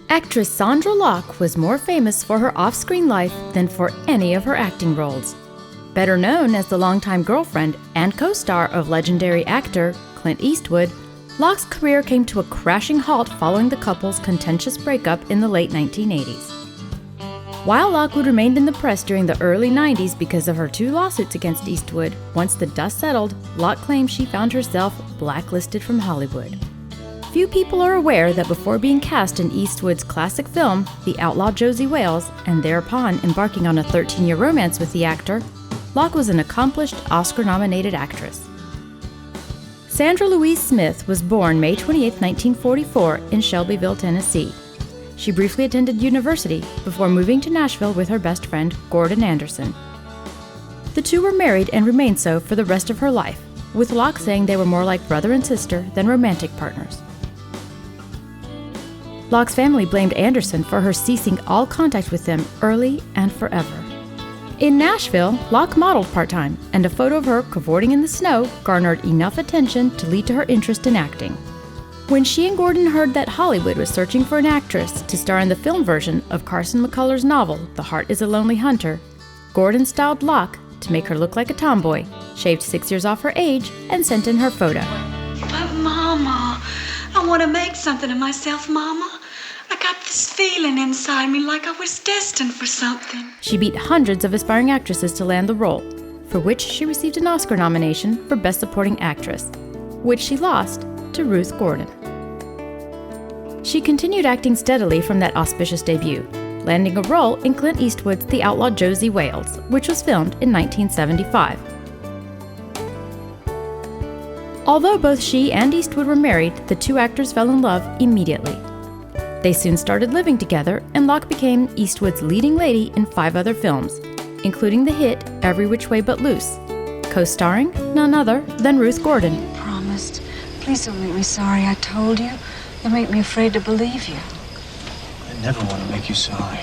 Actress Sondra Locke was more famous for her off-screen life than for any of her acting roles. Better known as the longtime girlfriend and co-star of legendary actor Clint Eastwood, Locke's career came to a crashing halt following the couple's contentious breakup in the late 1980s. While Locke would remain in the press during the early 90s because of her 2 lawsuits against Eastwood, once the dust settled, Locke claimed she found herself blacklisted from Hollywood. Few people are aware that before being cast in Eastwood's classic film, The Outlaw Josie Wales, and thereupon embarking on a 13-year romance with the actor, Locke was an accomplished Oscar-nominated actress. Sandra Louise Smith was born May 28, 1944, in Shelbyville, Tennessee. She briefly attended university before moving to Nashville with her best friend, Gordon Anderson. The two were married and remained so for the rest of her life, with Locke saying they were more like brother and sister than romantic partners. Locke's family blamed Anderson for her ceasing all contact with them early and forever. In Nashville, Locke modeled part-time, and a photo of her cavorting in the snow garnered enough attention to lead to her interest in acting. When she and Gordon heard that Hollywood was searching for an actress to star in the film version of Carson McCullers' novel, The Heart is a Lonely Hunter, Gordon styled Locke to make her look like a tomboy, shaved 6 years off her age, and sent in her photo. But Mama, I want to make something of myself, Mama. I got this feeling inside me like I was destined for something. She beat hundreds of aspiring actresses to land the role, for which she received an Oscar nomination for Best Supporting Actress, which she lost to Ruth Gordon. She continued acting steadily from that auspicious debut, landing a role in Clint Eastwood's The Outlaw Josie Wales, which was filmed in 1975. Although both she and Eastwood were married, the two actors fell in love immediately. They soon started living together, and Locke became Eastwood's leading lady in 5 other films, including the hit Every Which Way But Loose, co-starring none other than Ruth Gordon. I promised. Please don't make me sorry I told you. You make me afraid to believe you. I never want to make you sorry.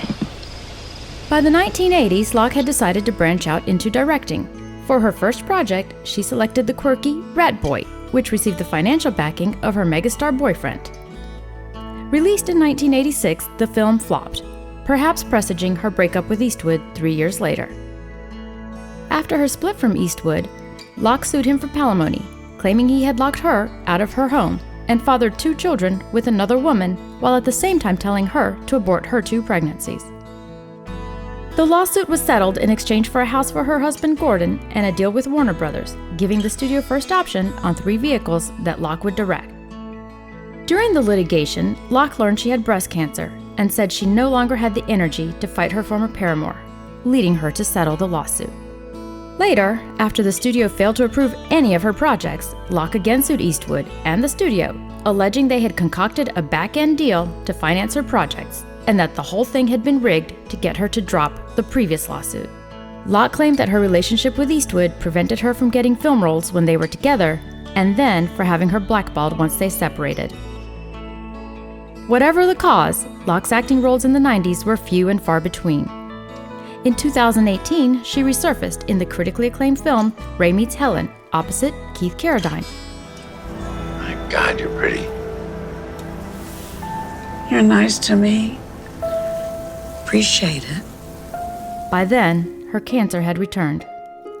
By the 1980s, Locke had decided to branch out into directing. For her first project, she selected the quirky Rat Boy, which received the financial backing of her megastar boyfriend. Released in 1986, the film flopped, perhaps presaging her breakup with Eastwood 3 years later. After her split from Eastwood, Locke sued him for palimony, claiming he had locked her out of her home and fathered 2 children with another woman, while at the same time telling her to abort her 2 pregnancies. The lawsuit was settled in exchange for a house for her husband Gordon and a deal with Warner Brothers, giving the studio first option on 3 vehicles that Locke would direct. During the litigation, Locke learned she had breast cancer and said she no longer had the energy to fight her former paramour, leading her to settle the lawsuit. Later, after the studio failed to approve any of her projects, Locke again sued Eastwood and the studio, alleging they had concocted a back-end deal to finance her projects and that the whole thing had been rigged to get her to drop the previous lawsuit. Locke claimed that her relationship with Eastwood prevented her from getting film roles when they were together, and then for having her blackballed once they separated. Whatever the cause, Locke's acting roles in the 90s were few and far between. In 2018, she resurfaced in the critically acclaimed film Ray Meets Helen, opposite Keith Carradine. My God, you're pretty. You're nice to me. Appreciate it. By then, her cancer had returned,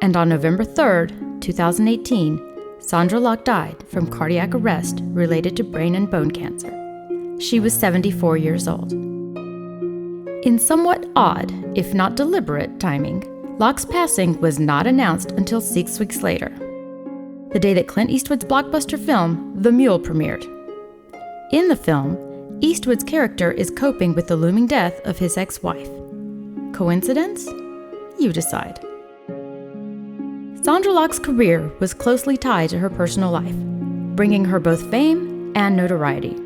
and on November 3rd, 2018, Sondra Locke died from cardiac arrest related to brain and bone cancer. She was 74 years old. In somewhat odd, if not deliberate, timing, Locke's passing was not announced until 6 weeks later, the day that Clint Eastwood's blockbuster film, The Mule, premiered. In the film, Eastwood's character is coping with the looming death of his ex-wife. Coincidence? You decide. Sondra Locke's career was closely tied to her personal life, bringing her both fame and notoriety.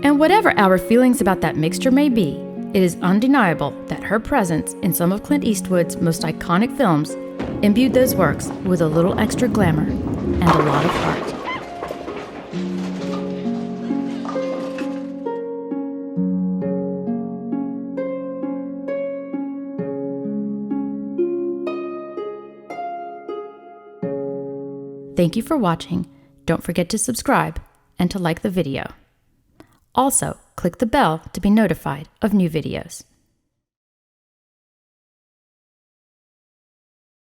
And whatever our feelings about that mixture may be, it is undeniable that her presence in some of Clint Eastwood's most iconic films imbued those works with a little extra glamour and a lot of heart. Thank you for watching. Don't forget to subscribe and to like the video. Also, click the bell to be notified of new videos.